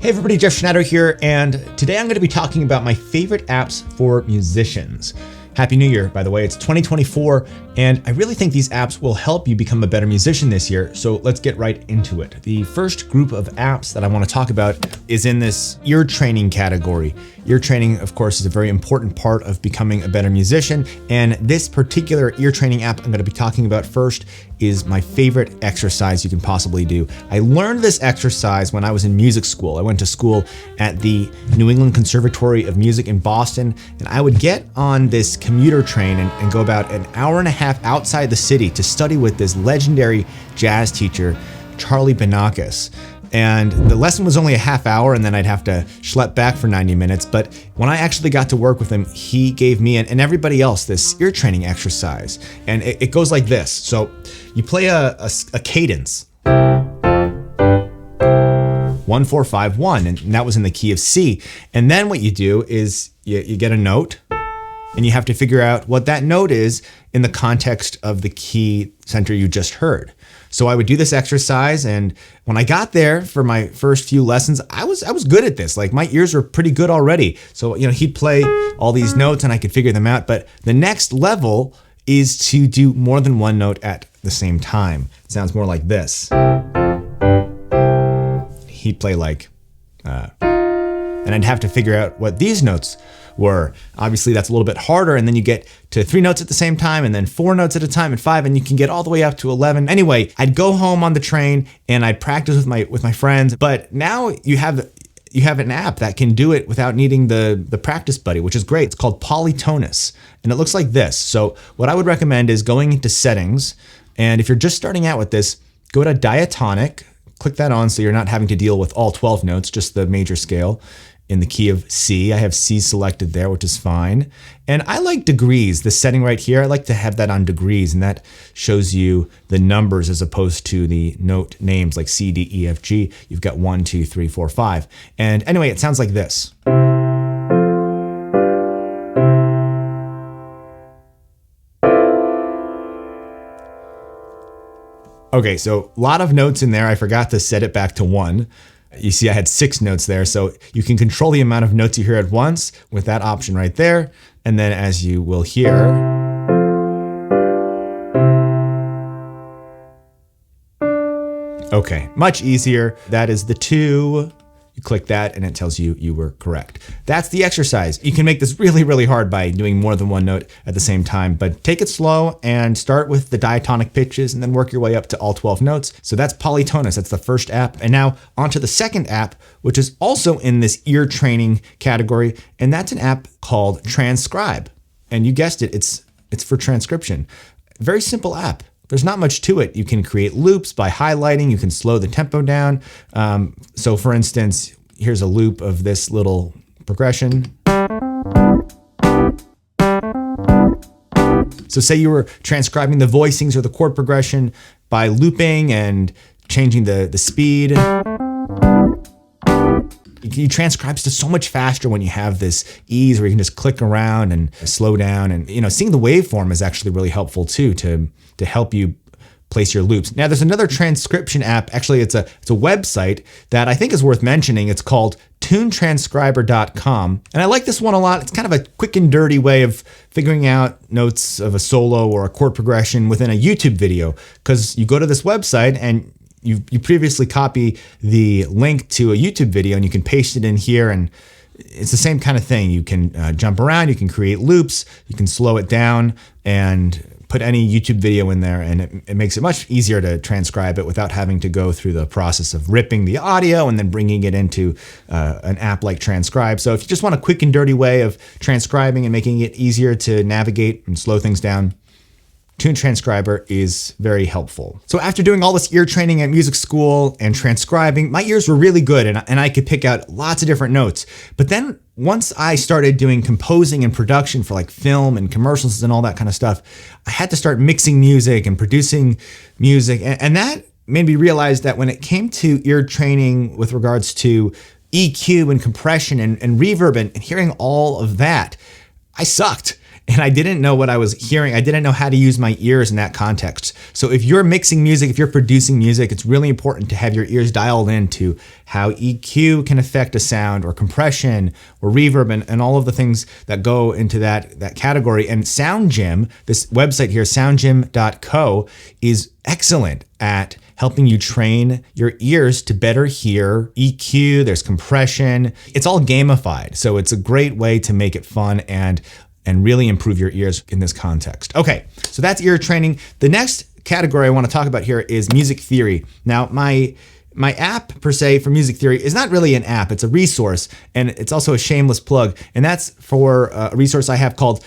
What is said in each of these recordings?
Hey everybody, Jeff Schneider here, and today I'm going to be talking about my favorite apps for musicians. Happy New Year, by the way. It's 2024, and I really think these apps will help you become a better musician this year, so let's get right into it. The first group of apps that I want to talk about is in this ear training category. Ear training, of course, is a very important part of becoming a better musician, and this particular ear training app I'm going to be talking about first is my favorite exercise you can possibly do. I learned this exercise when I was in music school. I went to school at the New England Conservatory of Music in Boston, and I would get on this commuter train and go about an hour and a half outside the city to study with this legendary jazz teacher, Charlie Banakis. And the lesson was only a half hour, and then I'd have to schlep back for 90 minutes. But when I actually got to work with him, he gave me and everybody else this ear training exercise. And it goes like this. So you play a cadence. 1, 4, 5, 1, and that was in the key of C. And then what you do is you get a note, and you have to figure out what that note is in the context of the key center you just heard. So I would do this exercise, and when I got there for my first few lessons, I was good at this. Like, my ears were pretty good already. So, he'd play all these notes and I could figure them out. But the next level is to do more than one note at the same time. It sounds more like this. He'd play like, and I'd have to figure out what these notes were. Obviously, that's a little bit harder, and then you get to 3 notes at the same time, and then 4 notes at a time, and 5, and you can get all the way up to 11. Anyway, I'd go home on the train and I'd practice with my friends. But now you have an app that can do it without needing the practice buddy, which is great. It's called Polytonus, and it looks like this. So what I would recommend is going into settings, and if you're just starting out with this, go to diatonic, click that on so you're not having to deal with all 12 notes, just the major scale. In the key of C. I have C selected there, which is fine. And I like degrees, this setting right here. I like to have that on degrees, and that shows you the numbers as opposed to the note names like C, D, E, F, G. You've got 1, 2, 3, 4, 5. And anyway, it sounds like this. Okay, so a lot of notes in there. I forgot to set it back to 1. You see I had 6 notes there, so you can control the amount of notes you hear at once with that option right there. And then as you will hear, okay, much easier. That is the 2. You click that and it tells you you were correct. That's the exercise. You can make this really, really hard by doing more than one note at the same time, but take it slow and start with the diatonic pitches and then work your way up to all 12 notes. So that's Polytonus. That's the first app. And now onto the second app, which is also in this ear training category. And that's an app called Transcribe. And you guessed it, it's for transcription. Very simple app. There's not much to it. You can create loops by highlighting. You can slow the tempo down. So for instance, here's a loop of this little progression. So say you were transcribing the voicings or the chord progression by looping and changing the speed. It transcribes to so much faster when you have this ease where you can just click around and slow down. And seeing the waveform is actually really helpful too to help you place your loops. Now there's another transcription app. Actually, it's a website that I think is worth mentioning. It's called tunetranscriber.com. And I like this one a lot. It's kind of a quick and dirty way of figuring out notes of a solo or a chord progression within a YouTube video, because you go to this website and you previously copy the link to a YouTube video and you can paste it in here, and it's the same kind of thing. You can jump around, you can create loops, you can slow it down and put any YouTube video in there, and it makes it much easier to transcribe it without having to go through the process of ripping the audio and then bringing it into an app like Transcribe. So if you just want a quick and dirty way of transcribing and making it easier to navigate and slow things down, TuneTranscriber is very helpful. So after doing all this ear training at music school and transcribing, my ears were really good and I could pick out lots of different notes. But then once I started doing composing and production for like film and commercials and all that kind of stuff, I had to start mixing music and producing music. And that made me realize that when it came to ear training with regards to EQ and compression and reverb and hearing all of that, I sucked. and I didn't know what I was hearing. I didn't know how to use my ears in that context. So if you're mixing music, if you're producing music, it's really important to have your ears dialed into how EQ can affect a sound, or compression, or reverb, and all of the things that go into that category. And SoundGym, this website here, soundgym.co, is excellent at helping you train your ears to better hear EQ. There's compression. It's all gamified. So it's a great way to make it fun and really improve your ears in this context. Okay, so that's ear training. The next category I want to talk about here is music theory. Now, my app per se for music theory is not really an app, it's a resource, and it's also a shameless plug. And that's for a resource I have called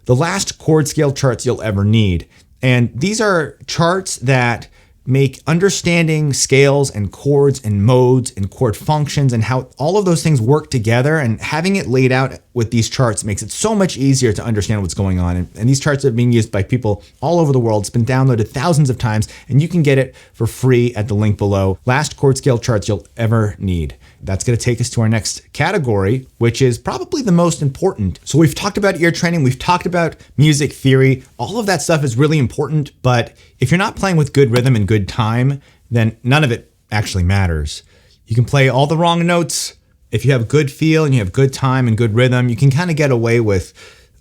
The Last Chord Scale Charts You'll Ever Need. And these are charts that make understanding scales and chords and modes and chord functions and how all of those things work together, and having it laid out with these charts makes it so much easier to understand what's going on. And these charts are being used by people all over the world. It's been downloaded thousands of times, and you can get it for free at the link below. Last chord scale charts you'll ever need. That's going to take us to our next category, which is probably the most important. So we've talked about ear training, we've talked about music theory. All of that stuff is really important, but if you're not playing with good rhythm and good time, then none of it actually matters. You can play all the wrong notes. If you have good feel and you have good time and good rhythm, you can kind of get away with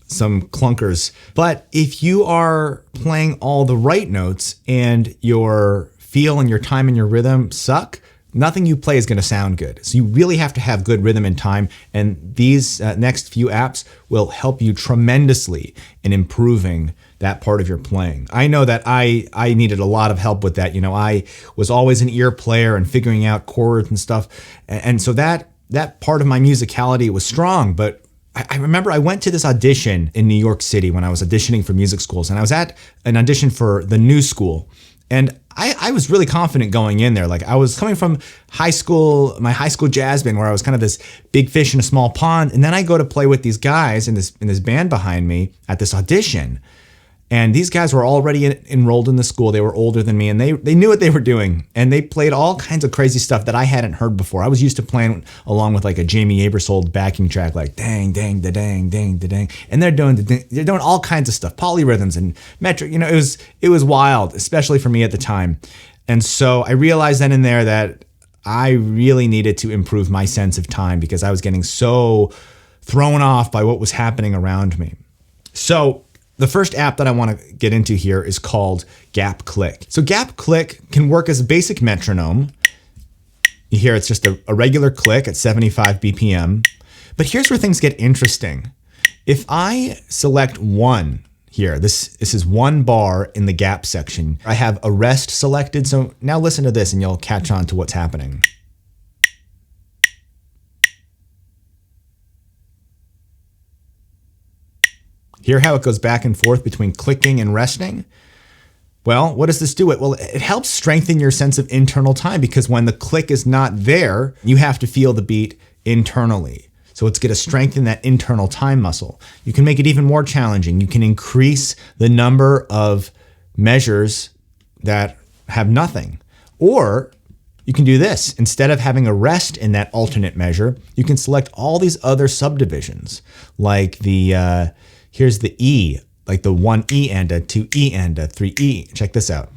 some clunkers. But if you are playing all the right notes and your feel and your time and your rhythm suck, nothing you play is going to sound good. So you really have to have good rhythm and time. And these next few apps will help you tremendously in improving that part of your playing. I know that I needed a lot of help with that. You know, I was always an ear player and figuring out chords and stuff. And so that part of my musicality was strong. But I remember I went to this audition in New York City when I was auditioning for music schools. And I was at an audition for the New School. And I was really confident going in there. Like, I was coming from high school, my high school jazz band, where I was kind of this big fish in a small pond. And then I go to play with these guys in this band behind me at this audition. And these guys were already enrolled in the school. They were older than me, and they knew what they were doing. And they played all kinds of crazy stuff that I hadn't heard before. I was used to playing along with like a Jamie Aebersold backing track, like dang, dang, da dang, dang, da dang. And they're doing all kinds of stuff, polyrhythms and metric. You know, it was wild, especially for me at the time. And so I realized then and there that I really needed to improve my sense of time, because I was getting so thrown off by what was happening around me. So the first app that I want to get into here is called Gap Click. So Gap Click can work as a basic metronome. You hear it's just a regular click at 75 BPM. But here's where things get interesting. If I select one here, this is one bar in the gap section. I have a rest selected. So now listen to this and you'll catch on to what's happening. Hear how it goes back and forth between clicking and resting? Well, what does this do? Well, it helps strengthen your sense of internal time, because when the click is not there, you have to feel the beat internally. So it's going to strengthen that internal time muscle. You can make it even more challenging. You can increase the number of measures that have nothing. Or you can do this. Instead of having a rest in that alternate measure, you can select all these other subdivisions, like here's the E, like the 1E and a 2E and a 3E. Check this out.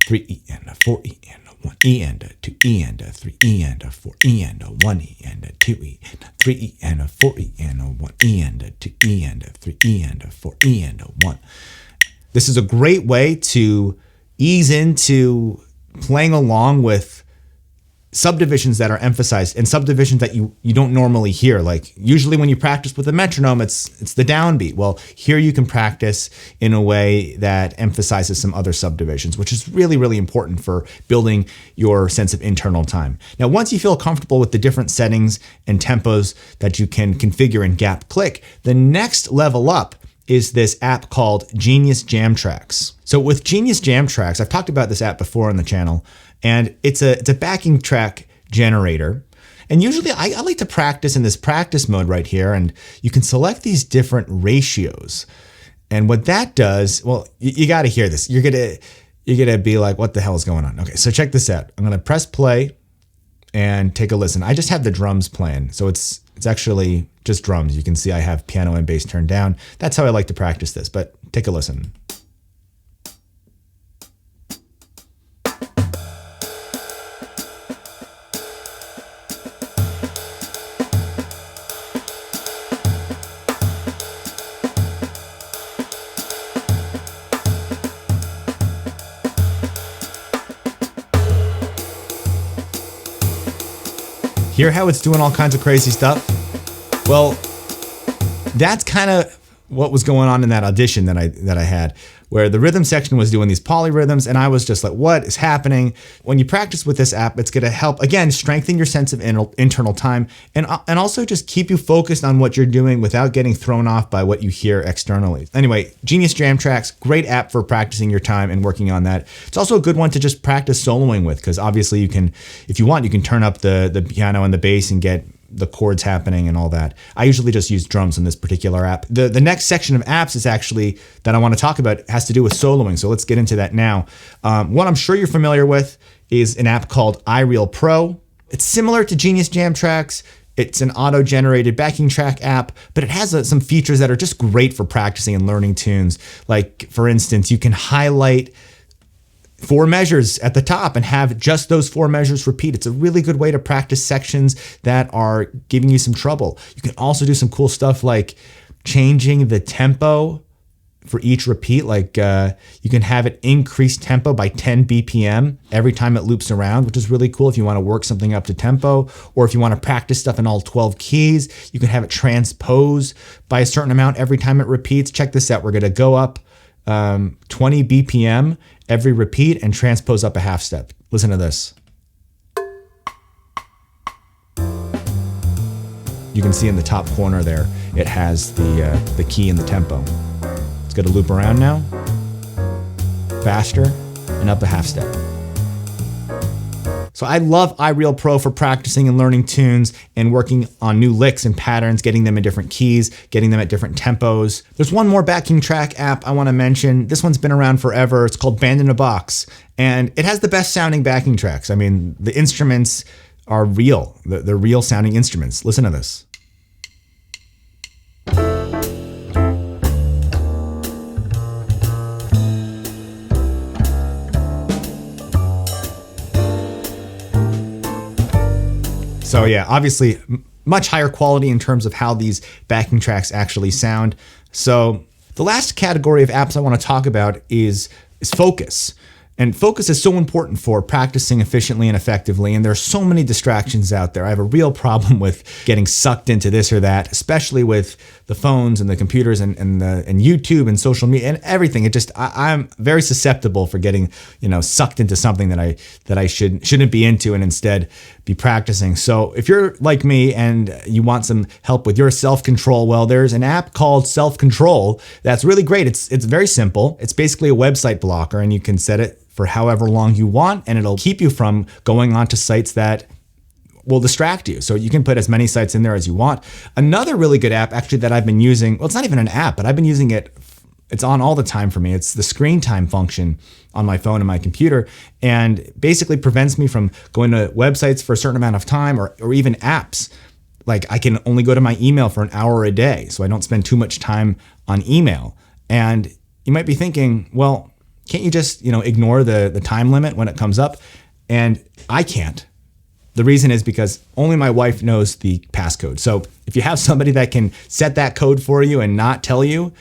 3E and a 4E and a 1E and a 2E and a 3E and a 4E and a 1E and a 2E and a 3E and a 4E and a 1E and a 2E and a 3E and a 4E and a 1. This is a great way to ease into playing along with subdivisions that are emphasized and subdivisions that you don't normally hear. Like usually when you practice with a metronome, it's the downbeat. Well, here you can practice in a way that emphasizes some other subdivisions, which is really, really important for building your sense of internal time. Now, once you feel comfortable with the different settings and tempos that you can configure in Gap Click, the next level up is this app called Genius Jam Tracks. So with Genius Jam Tracks, I've talked about this app before on the channel, and it's a backing track generator. And usually I like to practice in this practice mode right here, and you can select these different ratios. And what that does, well, you got to hear this. You're gonna be like, what the hell is going on? Okay, so check this out. I'm gonna press play, and take a listen. I just have the drums playing, so it's actually just drums. You can see I have piano and bass turned down. That's how I like to practice this, but take a listen. Hear how it's doing all kinds of crazy stuff? Well, that's kind of what was going on in that audition that I had, where the rhythm section was doing these polyrhythms, and I was just like, what is happening? When you practice with this app, it's going to help, again, strengthen your sense of internal time, and also just keep you focused on what you're doing without getting thrown off by what you hear externally. Anyway, Genius Jam Tracks, great app for practicing your time and working on that. It's also a good one to just practice soloing with, because obviously you can, if you want, you can turn up the piano and the bass and get the chords happening and all that. I usually just use drums in this particular app. The next section of apps is actually that I want to talk about has to do with soloing. So let's get into that now. One I'm sure you're familiar with is an app called iReal Pro. It's similar to Genius Jam Tracks. It's an auto-generated backing track app, but it has some features that are just great for practicing and learning tunes. Like, for instance, you can highlight 4 measures at the top and have just those 4 measures repeat. It's a really good way to practice sections that are giving you some trouble. You can also do some cool stuff like changing the tempo for each repeat. Like you can have it increase tempo by 10 BPM every time it loops around, which is really cool if you want to work something up to tempo, or if you want to practice stuff in all 12 keys. You can have it transpose by a certain amount every time it repeats. Check this out. We're going to go up 20 BPM every repeat and transpose up a half step. Listen to this. You can see in the top corner there, it has the key and the tempo. It's going to loop around now, faster, and up a half step. So I love iReal Pro for practicing and learning tunes and working on new licks and patterns, getting them in different keys, getting them at different tempos. There's one more backing track app I want to mention. This one's been around forever. It's called Band in a Box, and it has the best sounding backing tracks. I mean, the instruments are real. They're real sounding instruments. Listen to this. So yeah, obviously much higher quality in terms of how these backing tracks actually sound. So the last category of apps I want to talk about is Focus. And focus is so important for practicing efficiently and effectively. And there's so many distractions out there. I have a real problem with getting sucked into this or that, especially with the phones and the computers and YouTube and social media and everything. It just, I'm very susceptible for getting, sucked into something that I shouldn't be into and instead be practicing. So if you're like me and you want some help with your self-control, well, there's an app called Self-Control that's really great. It's very simple. It's basically a website blocker, and you can set it for however long you want, and it'll keep you from going onto sites that will distract you. So you can put as many sites in there as you want. Another really good app actually that I've been using, well, it's not even an app, but I've been using it. It's on all the time for me. It's the screen time function on my phone and my computer, and basically prevents me from going to websites for a certain amount of time, or even apps. Like I can only go to my email for an hour a day, so I don't spend too much time on email. And you might be thinking, well, can't you just, ignore the time limit when it comes up? And I can't. The reason is because only my wife knows the passcode. So if you have somebody that can set that code for you and not tell you,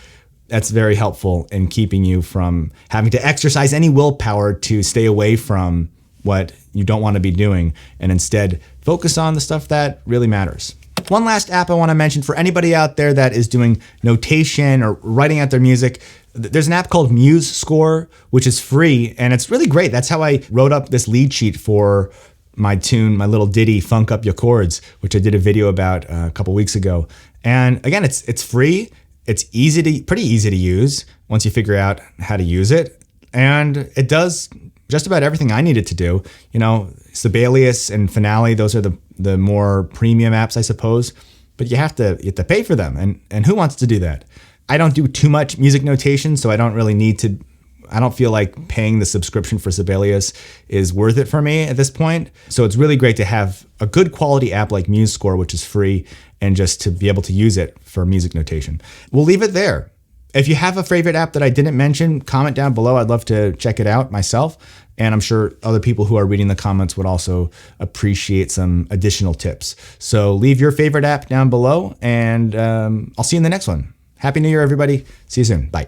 that's very helpful in keeping you from having to exercise any willpower to stay away from what you don't want to be doing and instead focus on the stuff that really matters. One last app I want to mention for anybody out there that is doing notation or writing out their music. There's an app called MuseScore, which is free, and it's really great. That's how I wrote up this lead sheet for my tune, my little ditty, Funk Up Your Chords, which I did a video about a couple weeks ago. And again, it's free. It's pretty easy to use once you figure out how to use it. And it does just about everything I need it to do. Sibelius and Finale, those are the more premium apps, I suppose. But you have to pay for them. And who wants to do that? I don't do too much music notation, so I don't really need to I don't feel like paying the subscription for Sibelius is worth it for me at this point. So it's really great to have a good quality app like MuseScore, which is free, and just to be able to use it for music notation. We'll leave it there. If you have a favorite app that I didn't mention, comment down below. I'd love to check it out myself. And I'm sure other people who are reading the comments would also appreciate some additional tips. So leave your favorite app down below, and I'll see you in the next one. Happy New Year, everybody. See you soon. Bye.